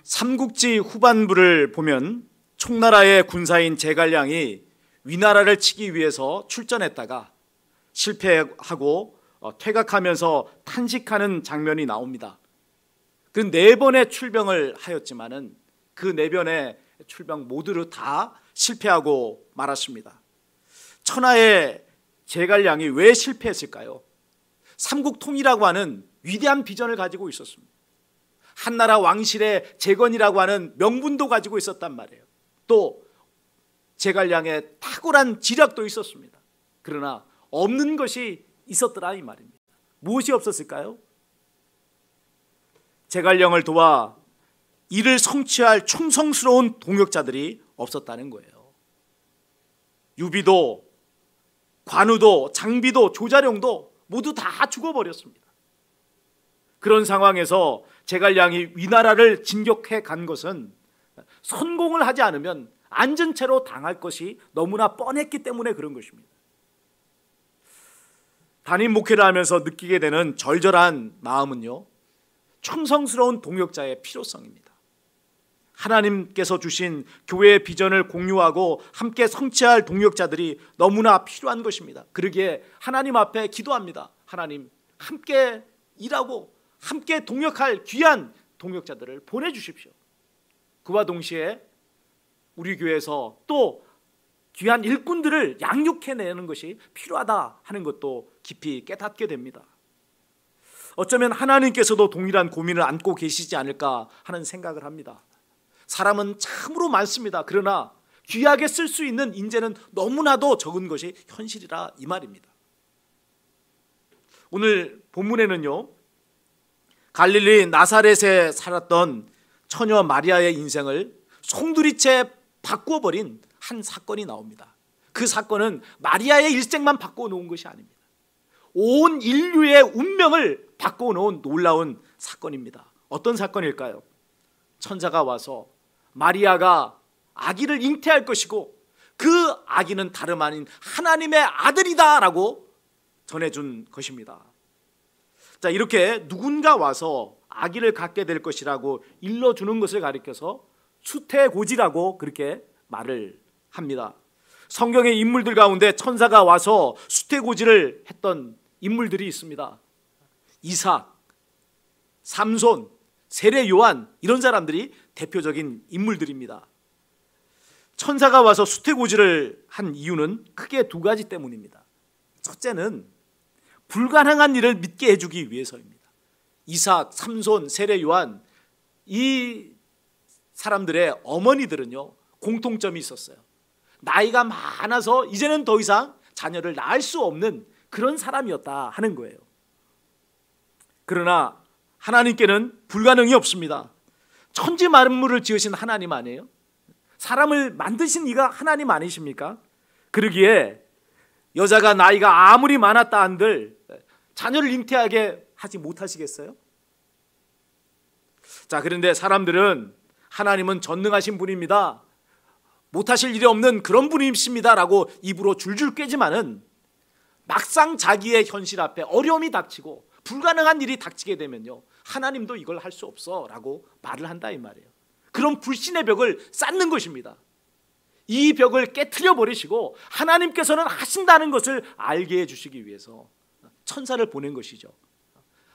삼국지 후반부를 보면 총나라의 군사인 제갈량이 위나라를 치기 위해서 출전했다가 실패하고 퇴각하면서 탄식하는 장면이 나옵니다. 그 4번의 출병을 하였지만은 그 4번의 출병 모두를 다 실패하고 말았습니다. 천하의 제갈량이 왜 실패했을까요? 삼국통이라고 하는 위대한 비전을 가지고 있었습니다. 한나라 왕실의 재건이라고 하는 명분도 가지고 있었단 말이에요. 또 제갈량의 탁월한 지략도 있었습니다. 그러나 없는 것이 있었더라 이 말입니다. 무엇이 없었을까요? 제갈량을 도와 이를 성취할 충성스러운 동역자들이 없었다는 거예요. 유비도 관우도 장비도 조자룡도 모두 다 죽어버렸습니다. 그런 상황에서 제갈량이 위나라를 진격해 간 것은 성공을 하지 않으면 앉은 채로 당할 것이 너무나 뻔했기 때문에 그런 것입니다. 담임 목회를 하면서 느끼게 되는 절절한 마음은요, 충성스러운 동역자의 필요성입니다. 하나님께서 주신 교회의 비전을 공유하고 함께 성취할 동역자들이 너무나 필요한 것입니다. 그러기에 하나님 앞에 기도합니다. 하나님, 함께 일하고 함께 동역할 귀한 동역자들을 보내주십시오. 그와 동시에 우리 교회에서 또 귀한 일꾼들을 양육해내는 것이 필요하다 하는 것도 깊이 깨닫게 됩니다. 어쩌면 하나님께서도 동일한 고민을 안고 계시지 않을까 하는 생각을 합니다. 사람은 참으로 많습니다. 그러나 귀하게 쓸 수 있는 인재는 너무나도 적은 것이 현실이라 이 말입니다. 오늘 본문에는요, 갈릴리 나사렛에 살았던 처녀 마리아의 인생을 송두리째 바꾸어버린 한 사건이 나옵니다. 그 사건은 마리아의 일생만 바꿔놓은 것이 아닙니다. 온 인류의 운명을 바꿔놓은 놀라운 사건입니다. 어떤 사건일까요? 천사가 와서 마리아가 아기를 잉태할 것이고 그 아기는 다름 아닌 하나님의 아들이다 라고 전해준 것입니다. 자, 이렇게 누군가 와서 아기를 갖게 될 것이라고 일러주는 것을 가리켜서 수태고지라고 그렇게 말을 합니다. 성경의 인물들 가운데 천사가 와서 수태고지를 했던 인물들이 있습니다. 이삭, 삼손, 세례 요한, 이런 사람들이 대표적인 인물들입니다. 천사가 와서 수태고지를 한 이유는 크게 2가지 때문입니다. 첫째는 불가능한 일을 믿게 해주기 위해서입니다. 이삭, 삼손, 세례 요한, 이 사람들의 어머니들은요, 공통점이 있었어요. 나이가 많아서 이제는 더 이상 자녀를 낳을 수 없는 그런 사람이었다 하는 거예요. 그러나 하나님께는 불가능이 없습니다. 천지 만물을 지으신 하나님 아니에요? 사람을 만드신 이가 하나님 아니십니까? 그러기에 여자가 나이가 아무리 많았다 한들 자녀를 잉태하게 하지 못하시겠어요? 자, 그런데 사람들은 하나님은 전능하신 분입니다, 못하실 일이 없는 그런 분이십니다 라고 입으로 줄줄 꿰지만은 막상 자기의 현실 앞에 어려움이 닥치고 불가능한 일이 닥치게 되면요, 하나님도 이걸 할 수 없어 라고 말을 한다 이 말이에요. 그런 불신의 벽을 쌓는 것입니다. 이 벽을 깨트려 버리시고 하나님께서는 하신다는 것을 알게 해주시기 위해서 천사를 보낸 것이죠.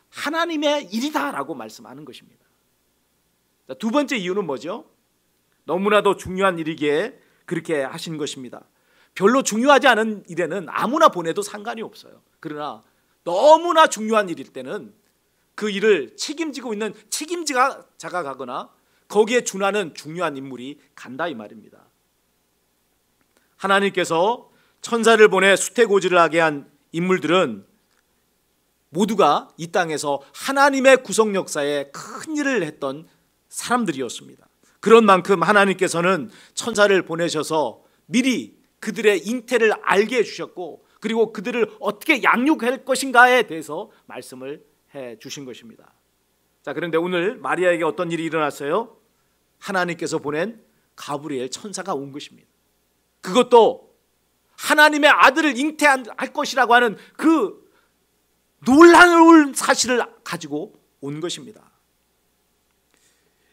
하나님의 일이다 라고 말씀하는 것입니다. 자, 2번째 이유는 뭐죠? 너무나도 중요한 일이기에 그렇게 하신 것입니다. 별로 중요하지 않은 일에는 아무나 보내도 상관이 없어요. 그러나 너무나 중요한 일일 때는 그 일을 책임지고 있는 책임자가 가거나 거기에 준하는 중요한 인물이 간다 이 말입니다. 하나님께서 천사를 보내 수태고지를 하게 한 인물들은 모두가 이 땅에서 하나님의 구속 역사에 큰 일을 했던 사람들이었습니다. 그런 만큼 하나님께서는 천사를 보내셔서 미리 그들의 잉태를 알게 해주셨고, 그리고 그들을 어떻게 양육할 것인가에 대해서 말씀을 해 주신 것입니다. 자, 그런데 오늘 마리아에게 어떤 일이 일어났어요? 하나님께서 보낸 가브리엘 천사가 온 것입니다. 그것도 하나님의 아들을 잉태할 것이라고 하는 그 놀라운 사실을 가지고 온 것입니다.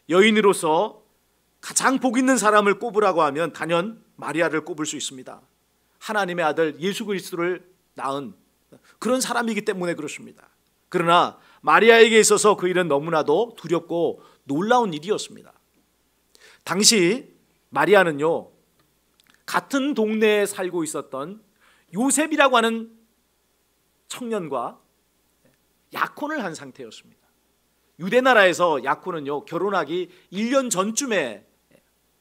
여인으로서 가장 복 있는 사람을 꼽으라고 하면 단연 마리아를 꼽을 수 있습니다. 하나님의 아들 예수 그리스도를 낳은 그런 사람이기 때문에 그렇습니다. 그러나 마리아에게 있어서 그 일은 너무나도 두렵고 놀라운 일이었습니다. 당시 마리아는요, 같은 동네에 살고 있었던 요셉이라고 하는 청년과 약혼을 한 상태였습니다. 유대 나라에서 약혼은요, 결혼하기 1년 전쯤에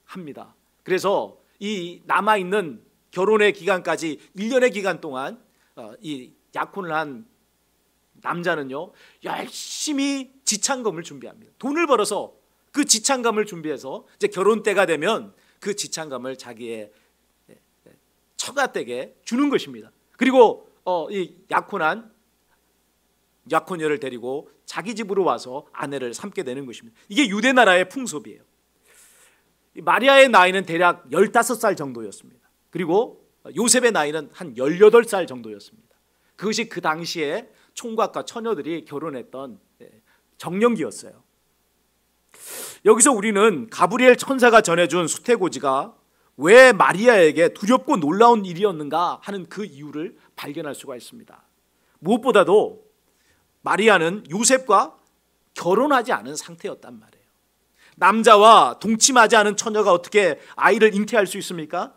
합니다. 그래서 이 남아있는 결혼의 기간까지 1년의 기간 동안 이 약혼을 한 남자는요, 열심히 지참금을 준비합니다. 돈을 벌어서 그 지참금을 준비해서 이제 결혼 때가 되면 그 지참금을 자기의 처가댁에 주는 것입니다. 그리고 이 약혼한 약혼녀를 데리고 자기 집으로 와서 아내를 삼게 되는 것입니다. 이게 유대 나라의 풍습이에요. 마리아의 나이는 대략 15살 정도였습니다. 그리고 요셉의 나이는 한 18살 정도였습니다. 그것이 그 당시에 총각과 처녀들이 결혼했던 정령기였어요. 여기서 우리는 가브리엘 천사가 전해준 수태고지가 왜 마리아에게 두렵고 놀라운 일이었는가 하는 그 이유를 발견할 수가 있습니다. 무엇보다도 마리아는 요셉과 결혼하지 않은 상태였단 말이에요. 남자와 동침하지 않은 처녀가 어떻게 아이를 잉태할 수 있습니까?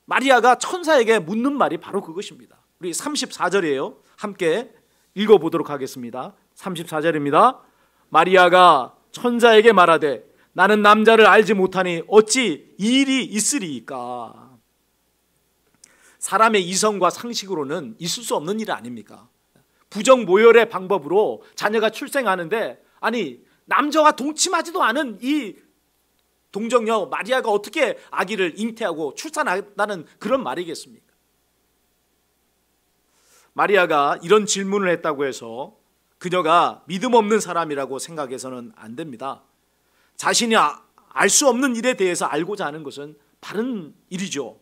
마리아가 천사에게 묻는 말이 바로 그것입니다. 우리 34절이에요. 함께 읽어보도록 하겠습니다. 34절입니다. 마리아가 천사에게 말하되 나는 남자를 알지 못하니 어찌 이 일이 있으리이까. 사람의 이성과 상식으로는 있을 수 없는 일 아닙니까? 부정모혈의 방법으로 자녀가 출생하는데, 아니 남자와 동침하지도 않은 이 동정녀 마리아가 어떻게 아기를 잉태하고 출산한다는 그런 말이겠습니까? 마리아가 이런 질문을 했다고 해서 그녀가 믿음 없는 사람이라고 생각해서는 안 됩니다. 자신이 알 수 없는 일에 대해서 알고자 하는 것은 바른 일이죠.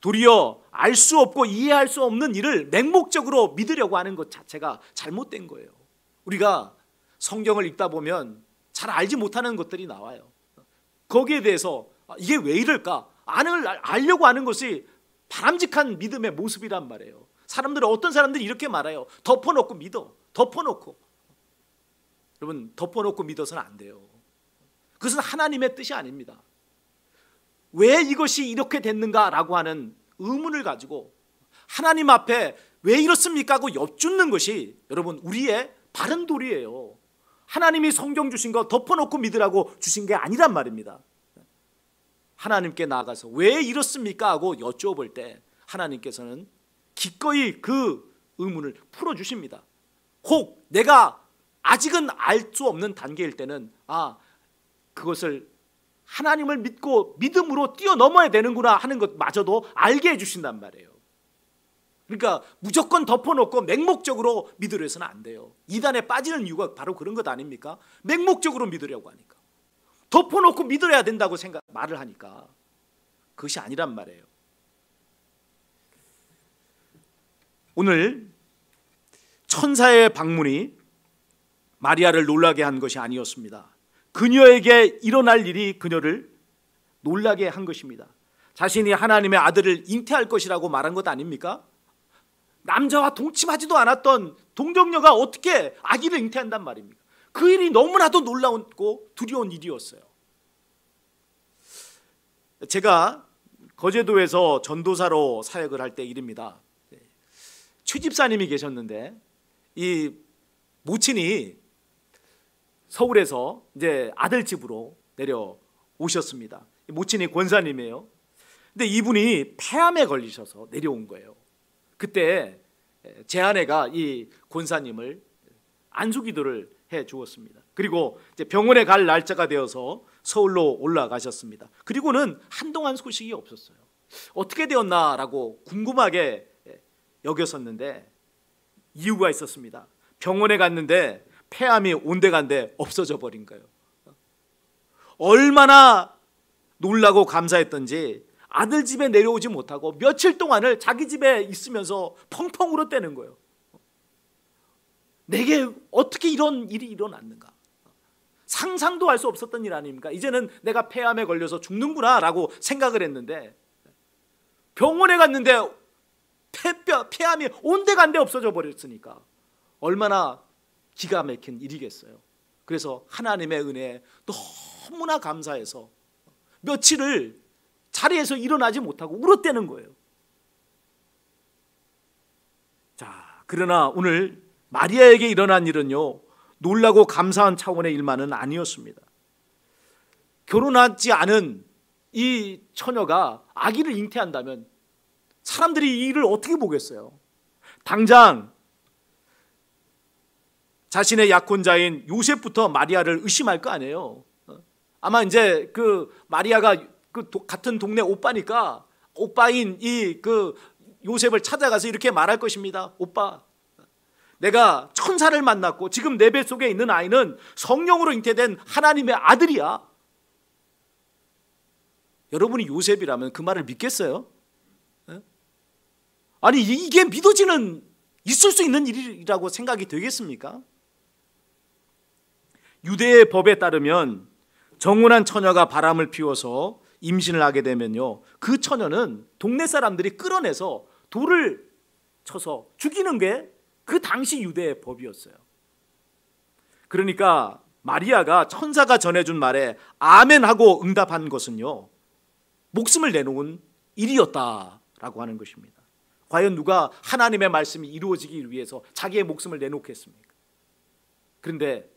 도리어 알 수 없고 이해할 수 없는 일을 맹목적으로 믿으려고 하는 것 자체가 잘못된 거예요. 우리가 성경을 읽다 보면 잘 알지 못하는 것들이 나와요. 거기에 대해서 이게 왜 이럴까? 알려고 하는 것이 바람직한 믿음의 모습이란 말이에요. 사람들은, 어떤 사람들이 이렇게 말해요. 덮어놓고 믿어. 덮어놓고. 여러분, 덮어놓고 믿어서는 안 돼요. 그것은 하나님의 뜻이 아닙니다. 왜 이것이 이렇게 됐는가라고 하는 의문을 가지고 하나님 앞에 왜 이렇습니까 하고 여쭙는 것이 여러분 우리의 바른 도리예요. 하나님이 성경 주신 거 덮어놓고 믿으라고 주신 게 아니란 말입니다. 하나님께 나아가서 왜 이렇습니까 하고 여쭤볼 때 하나님께서는 기꺼이 그 의문을 풀어주십니다. 혹 내가 아직은 알 수 없는 단계일 때는 그것을 하나님을 믿고 믿음으로 뛰어넘어야 되는구나 하는 것마저도 알게 해주신단 말이에요. 그러니까 무조건 덮어놓고 맹목적으로 믿으려 해서는 안 돼요. 이단에 빠지는 이유가 바로 그런 것 아닙니까? 맹목적으로 믿으려고 하니까. 덮어놓고 믿어야 된다고 말을 하니까 그것이 아니란 말이에요. 오늘 천사의 방문이 마리아를 놀라게 한 것이 아니었습니다. 그녀에게 일어날 일이 그녀를 놀라게 한 것입니다. 자신이 하나님의 아들을 잉태할 것이라고 말한 것 아닙니까? 남자와 동침하지도 않았던 동정녀가 어떻게 아기를 잉태한단 말입니까? 그 일이 너무나도 놀라웠고 두려운 일이었어요. 제가 거제도에서 전도사로 사역을 할 때 일입니다. 최 집사님이 계셨는데 이 모친이 서울에서 이제 아들 집으로 내려오셨습니다. 모친이 권사님이에요. 근데 이분이 폐암에 걸리셔서 내려온 거예요. 그때 제 아내가 이 권사님을 안수기도를 해 주었습니다. 그리고 이제 병원에 갈 날짜가 되어서 서울로 올라가셨습니다. 그리고는 한동안 소식이 없었어요. 어떻게 되었나라고 궁금하게 여겼었는데 이유가 있었습니다. 병원에 갔는데 폐암이 온데간데 없어져 버린 거예요. 얼마나 놀라고 감사했던지 아들 집에 내려오지 못하고 며칠 동안을 자기 집에 있으면서 펑펑 울었다는 거예요. 내게 어떻게 이런 일이 일어났는가? 상상도 할 수 없었던 일 아닙니까? 이제는 내가 폐암에 걸려서 죽는구나 라고 생각을 했는데, 병원에 갔는데 폐암이 온데간데 없어져 버렸으니까 얼마나 기가 막힌 일이겠어요. 그래서 하나님의 은혜에 너무나 감사해서 며칠을 자리에서 일어나지 못하고 울었다는 거예요. 자, 그러나 오늘 마리아에게 일어난 일은요, 놀라고 감사한 차원의 일만은 아니었습니다. 결혼하지 않은 이 처녀가 아기를 잉태한다면 사람들이 이 일을 어떻게 보겠어요? 당장 자신의 약혼자인 요셉부터 마리아를 의심할 거 아니에요. 아마 이제 그 마리아가 같은 동네 오빠니까 오빠인 이 요셉을 찾아가서 이렇게 말할 것입니다. 오빠, 내가 천사를 만났고 지금 내 뱃속에 있는 아이는 성령으로 잉태된 하나님의 아들이야. 여러분이 요셉이라면 그 말을 믿겠어요? 아니, 이게 믿어지는, 있을 수 있는 일이라고 생각이 되겠습니까? 유대의 법에 따르면 정혼한 처녀가 바람을 피워서 임신을 하게 되면요, 그 처녀는 동네 사람들이 끌어내서 돌을 쳐서 죽이는 게 그 당시 유대의 법이었어요. 그러니까 마리아가 천사가 전해준 말에 아멘 하고 응답한 것은요, 목숨을 내놓은 일이었다라고 하는 것입니다. 과연 누가 하나님의 말씀이 이루어지기 위해서 자기의 목숨을 내놓겠습니까? 그런데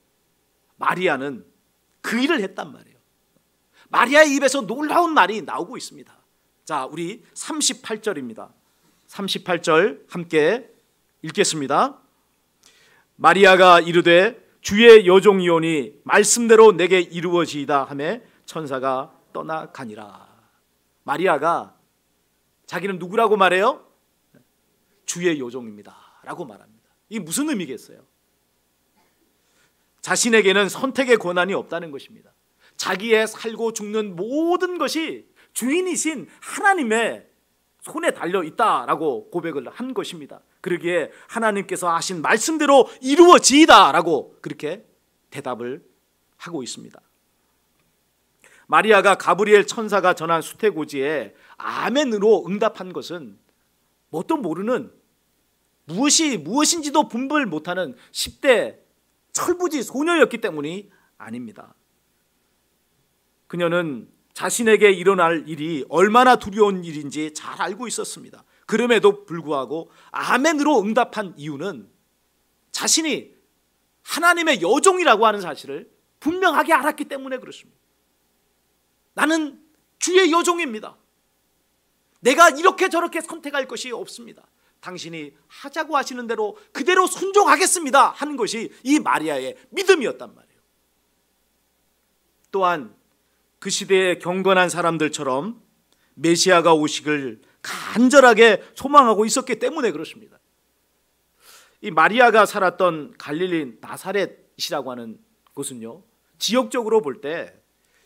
마리아는 그 일을 했단 말이에요. 마리아의 입에서 놀라운 말이 나오고 있습니다. 자, 우리 38절입니다. 38절 함께 읽겠습니다. 마리아가 이르되 주의 여종이오니 말씀대로 내게 이루어지이다 하며 천사가 떠나가니라. 마리아가 자기는 누구라고 말해요? 주의 여종입니다 라고 말합니다. 이게 무슨 의미겠어요? 자신에게는 선택의 권한이 없다는 것입니다. 자기의 살고 죽는 모든 것이 주인이신 하나님의 손에 달려 있다라고 고백을 한 것입니다. 그러기에 하나님께서 하신 말씀대로 이루어지이다라고 그렇게 대답을 하고 있습니다. 마리아가 가브리엘 천사가 전한 수태고지에 아멘으로 응답한 것은 뭣도 모르는, 무엇인지도 분별 못하는 10대 철부지 소녀였기 때문이 아닙니다. 그녀는 자신에게 일어날 일이 얼마나 두려운 일인지 잘 알고 있었습니다. 그럼에도 불구하고 아멘으로 응답한 이유는 자신이 하나님의 여종이라고 하는 사실을 분명하게 알았기 때문에 그렇습니다. 나는 주의 여종입니다. 내가 이렇게 저렇게 선택할 것이 없습니다. 당신이 하자고 하시는 대로 그대로 순종하겠습니다 하는 것이 이 마리아의 믿음이었단 말이에요. 또한 그 시대의 경건한 사람들처럼 메시아가 오시길 간절하게 소망하고 있었기 때문에 그렇습니다. 이 마리아가 살았던 갈릴리 나사렛이라고 하는 곳은요, 지역적으로 볼 때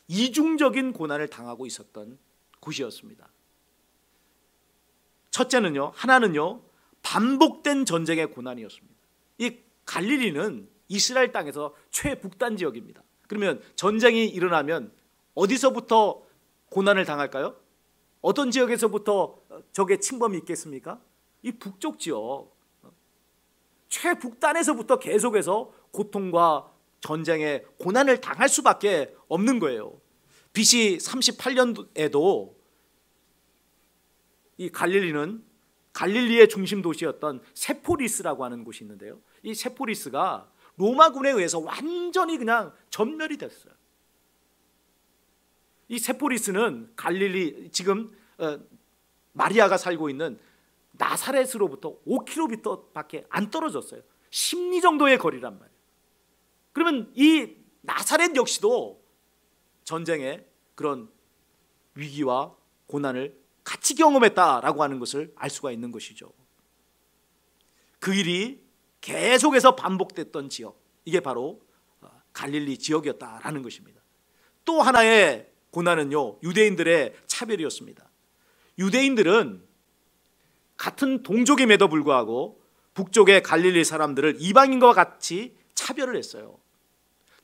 이중적인 고난을 당하고 있었던 곳이었습니다. 첫째는요, 하나는요, 반복된 전쟁의 고난이었습니다. 이 갈릴리는 이스라엘 땅에서 최북단 지역입니다. 그러면 전쟁이 일어나면 어디서부터 고난을 당할까요? 어떤 지역에서부터 적의 침범이 있겠습니까? 이 북쪽 지역, 최북단에서부터 계속해서 고통과 전쟁의 고난을 당할 수밖에 없는 거예요. BC 38년에도 이 갈릴리는 갈릴리의 중심 도시였던 세포리스라고 하는 곳이 있는데요, 이 세포리스가 로마군에 의해서 완전히 그냥 전멸이 됐어요. 이 세포리스는 갈릴리, 지금 마리아가 살고 있는 나사렛으로부터 5km밖에 안 떨어졌어요. 10리 정도의 거리란 말이에요. 그러면 이 나사렛 역시도 전쟁의 그런 위기와 고난을 같이 경험했다라고 하는 것을 알 수가 있는 것이죠. 그 일이 계속해서 반복됐던 지역, 이게 바로 갈릴리 지역이었다라는 것입니다. 또 하나의 고난은요, 유대인들의 차별이었습니다. 유대인들은 같은 동족임에도 불구하고 북쪽의 갈릴리 사람들을 이방인과 같이 차별을 했어요.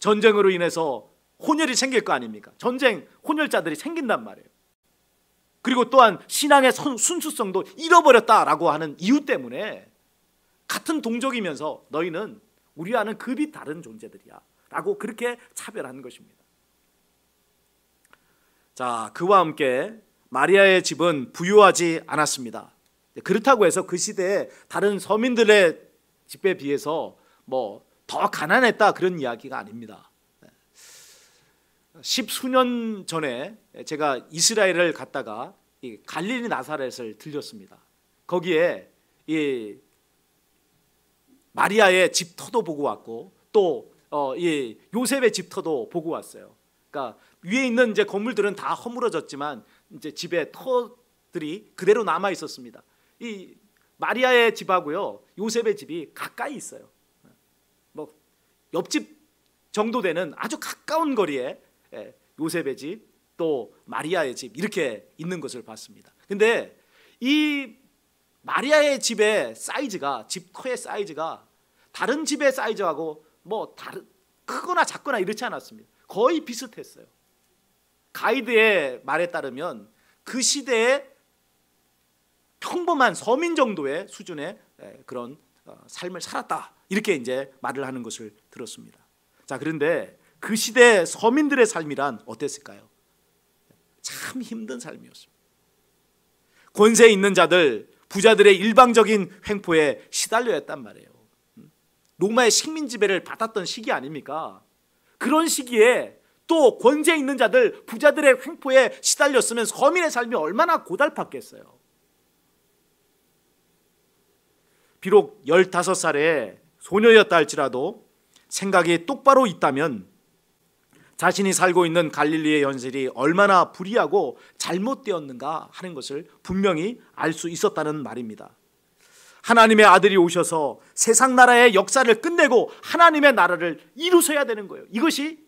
전쟁으로 인해서 혼혈이 생길 거 아닙니까? 전쟁 혼혈자들이 생긴단 말이에요. 그리고 또한 신앙의 순수성도 잃어버렸다라고 하는 이유 때문에 같은 동족이면서 너희는 우리와는 급이 다른 존재들이야 라고 그렇게 차별하는 것입니다. 자, 그와 함께 마리아의 집은 부유하지 않았습니다. 그렇다고 해서 그 시대에 다른 서민들의 집에 비해서 뭐 더 가난했다 그런 이야기가 아닙니다. 10수년 전에 제가 이스라엘을 갔다가 이 갈릴리 나사렛을 들렸습니다. 거기에 이 마리아의 집터도 보고 왔고 또 이 요셉의 집터도 보고 왔어요. 그러니까 위에 있는 이제 건물들은 다 허물어졌지만 이제 집의 터들이 그대로 남아 있었습니다. 이 마리아의 집하고요 요셉의 집이 가까이 있어요. 뭐 옆집 정도 되는 아주 가까운 거리에 요셉의 집 또 마리아의 집 이렇게 있는 것을 봤습니다. 근데 이 마리아의 집의 사이즈가 집터의 사이즈가 다른 집의 사이즈하고 뭐 다른 크거나 작거나 이렇지 않았습니다. 거의 비슷했어요. 가이드의 말에 따르면 그 시대에 평범한 서민 정도의 수준의 그런 삶을 살았다 이렇게 이제 말을 하는 것을 들었습니다. 자, 그런데 그 시대 서민들의 삶이란 어땠을까요? 참 힘든 삶이었습니다. 권세 있는 자들, 부자들의 일방적인 횡포에 시달려야 했단 말이에요. 로마의 식민 지배를 받았던 시기 아닙니까? 그런 시기에 또 권세 있는 자들, 부자들의 횡포에 시달렸으면 서민의 삶이 얼마나 고달팠겠어요. 비록 15살의 소녀였다 할지라도 생각이 똑바로 있다면 자신이 살고 있는 갈릴리의 현실이 얼마나 불의하고 잘못되었는가 하는 것을 분명히 알 수 있었다는 말입니다. 하나님의 아들이 오셔서 세상 나라의 역사를 끝내고 하나님의 나라를 이루셔야 되는 거예요. 이것이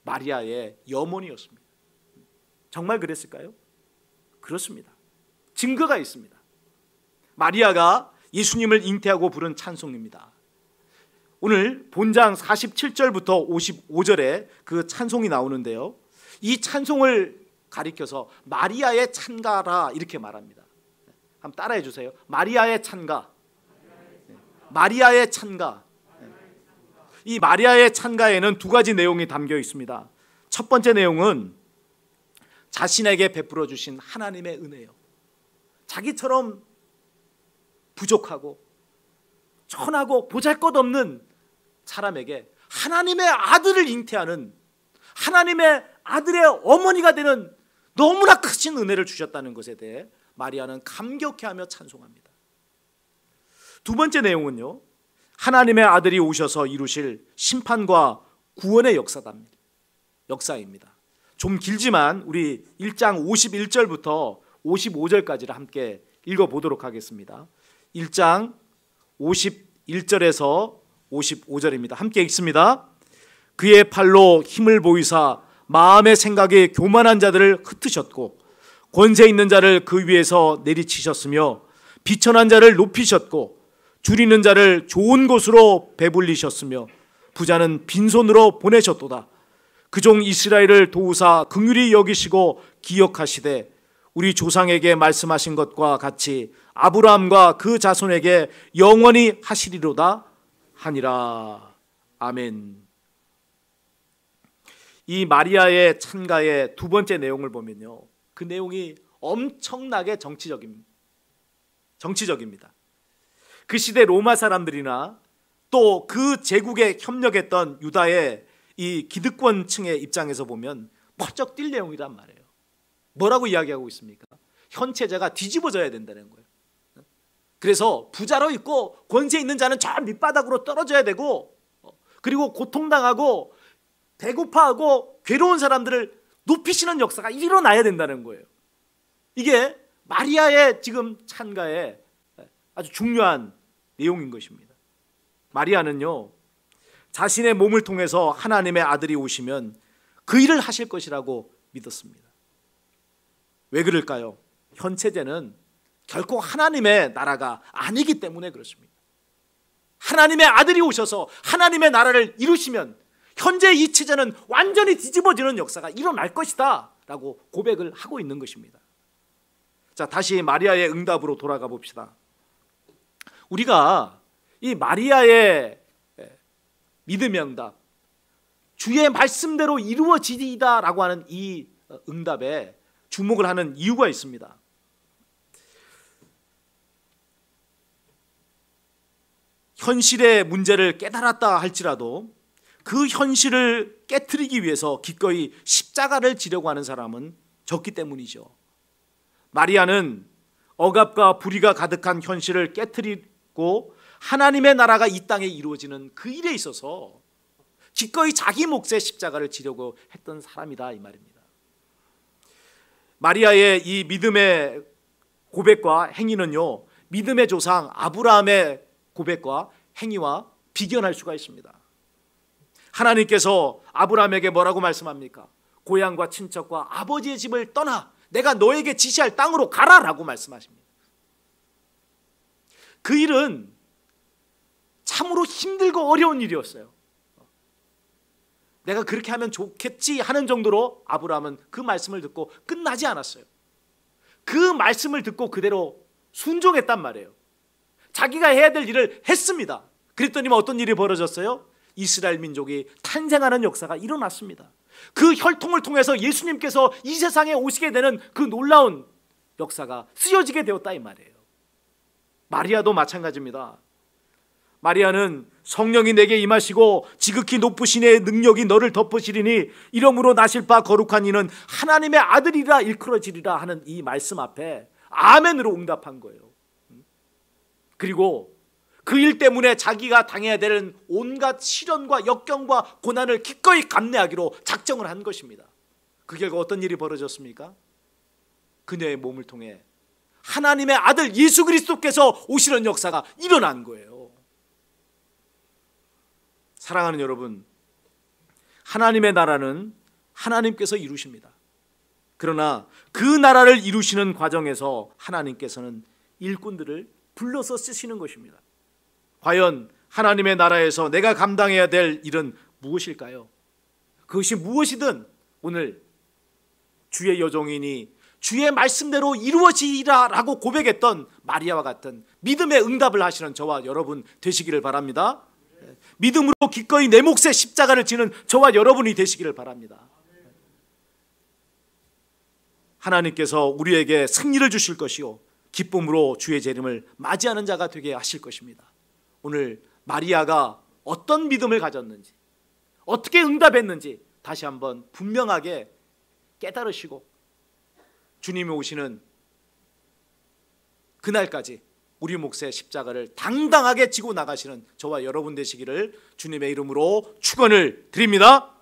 마리아의 염원이었습니다. 정말 그랬을까요? 그렇습니다. 증거가 있습니다. 마리아가 예수님을 잉태하고 부른 찬송입니다. 오늘 본장 47절부터 55절에 그 찬송이 나오는데요, 이 찬송을 가리켜서 마리아의 찬가라 이렇게 말합니다. 한번 따라해 주세요. 마리아의 찬가. 마리아의 찬가. 이 마리아의 찬가에는 두 가지 내용이 담겨 있습니다. 첫 번째 내용은 자신에게 베풀어 주신 하나님의 은혜요. 자기처럼 부족하고 천하고 보잘것없는 사람에게 하나님의 아들을 잉태하는, 하나님의 아들의 어머니가 되는 너무나 크신 은혜를 주셨다는 것에 대해 마리아는 감격해하며 찬송합니다. 두 번째 내용은요, 하나님의 아들이 오셔서 이루실 심판과 구원의 역사입니다. 좀 길지만 우리 1장 51절부터 55절까지를 함께 읽어보도록 하겠습니다. 1장 51절에서 55절입니다. 함께 읽습니다. 그의 팔로 힘을 보이사 마음의 생각에 교만한 자들을 흩으셨고 권세 있는 자를 그 위에서 내리치셨으며 비천한 자를 높이셨고 줄이는 자를 좋은 곳으로 배불리셨으며 부자는 빈손으로 보내셨도다. 그 종 이스라엘을 도우사 긍휼히 여기시고 기억하시되 우리 조상에게 말씀하신 것과 같이 아브라함과 그 자손에게 영원히 하시리로다 하니라. 아멘. 이 마리아의 찬가의 두 번째 내용을 보면요, 그 내용이 엄청나게 정치적입니다. 그 시대 로마 사람들이나 또 그 제국에 협력했던 유다의 이 기득권층의 입장에서 보면 펄쩍 뛸 내용이란 말이에요. 뭐라고 이야기하고 있습니까? 현 체제가 뒤집어져야 된다는 거예요. 그래서 부자로 있고 권세 있는 자는 저 밑바닥으로 떨어져야 되고, 그리고 고통당하고 배고파하고 괴로운 사람들을 높이시는 역사가 일어나야 된다는 거예요. 이게 마리아의 지금 찬가의 아주 중요한 내용인 것입니다. 마리아는요, 자신의 몸을 통해서 하나님의 아들이 오시면 그 일을 하실 것이라고 믿었습니다. 왜 그럴까요? 현 체제는 결코 하나님의 나라가 아니기 때문에 그렇습니다. 하나님의 아들이 오셔서 하나님의 나라를 이루시면 현재 이 체제는 완전히 뒤집어지는 역사가 일어날 것이다 라고 고백을 하고 있는 것입니다. 자, 다시 마리아의 응답으로 돌아가 봅시다. 우리가 이 마리아의 믿음의 응답, 주의 말씀대로 이루어지리이다 라고 하는 이 응답에 주목을 하는 이유가 있습니다. 현실의 문제를 깨달았다 할지라도 그 현실을 깨트리기 위해서 기꺼이 십자가를 지려고 하는 사람은 적기 때문이죠. 마리아는 억압과 불의가 가득한 현실을 깨트리고 하나님의 나라가 이 땅에 이루어지는 그 일에 있어서 기꺼이 자기 몫의 십자가를 지려고 했던 사람이다 이 말입니다. 마리아의 이 믿음의 고백과 행위는요, 믿음의 조상 아브라함의 고백과 행위와 비견할 수가 있습니다. 하나님께서 아브라함에게 뭐라고 말씀합니까? 고향과 친척과 아버지의 집을 떠나 내가 너에게 지시할 땅으로 가라라고 말씀하십니다. 그 일은 참으로 힘들고 어려운 일이었어요. 내가 그렇게 하면 좋겠지 하는 정도로 아브라함은 그 말씀을 듣고 끝나지 않았어요. 그 말씀을 듣고 그대로 순종했단 말이에요. 자기가 해야 될 일을 했습니다. 그랬더니 어떤 일이 벌어졌어요? 이스라엘 민족이 탄생하는 역사가 일어났습니다. 그 혈통을 통해서 예수님께서 이 세상에 오시게 되는 그 놀라운 역사가 쓰여지게 되었다 이 말이에요. 마리아도 마찬가지입니다. 마리아는 성령이 내게 임하시고 지극히 높으신 이의 능력이 너를 덮으시리니 이러므로 나실 바 거룩한 이는 하나님의 아들이라 일컬어지리라 하는 이 말씀 앞에 아멘으로 응답한 거예요. 그리고 그 일 때문에 자기가 당해야 되는 온갖 시련과 역경과 고난을 기꺼이 감내하기로 작정을 한 것입니다. 그 결과 어떤 일이 벌어졌습니까? 그녀의 몸을 통해 하나님의 아들 예수 그리스도께서 오시는 역사가 일어난 거예요. 사랑하는 여러분, 하나님의 나라는 하나님께서 이루십니다. 그러나 그 나라를 이루시는 과정에서 하나님께서는 일꾼들을 불러서 쓰시는 것입니다. 과연 하나님의 나라에서 내가 감당해야 될 일은 무엇일까요? 그것이 무엇이든 오늘 주의 여종이니 주의 말씀대로 이루어지리라 라고 고백했던 마리아와 같은 믿음의 응답을 하시는 저와 여러분 되시기를 바랍니다. 믿음으로 기꺼이 내 몫의 십자가를 지는 저와 여러분이 되시기를 바랍니다. 하나님께서 우리에게 승리를 주실 것이요 기쁨으로 주의 재림을 맞이하는 자가 되게 하실 것입니다. 오늘 마리아가 어떤 믿음을 가졌는지, 어떻게 응답했는지 다시 한번 분명하게 깨달으시고 주님이 오시는 그날까지 우리 몫의 십자가를 당당하게 지고 나가시는 저와 여러분 되시기를 주님의 이름으로 축원을 드립니다.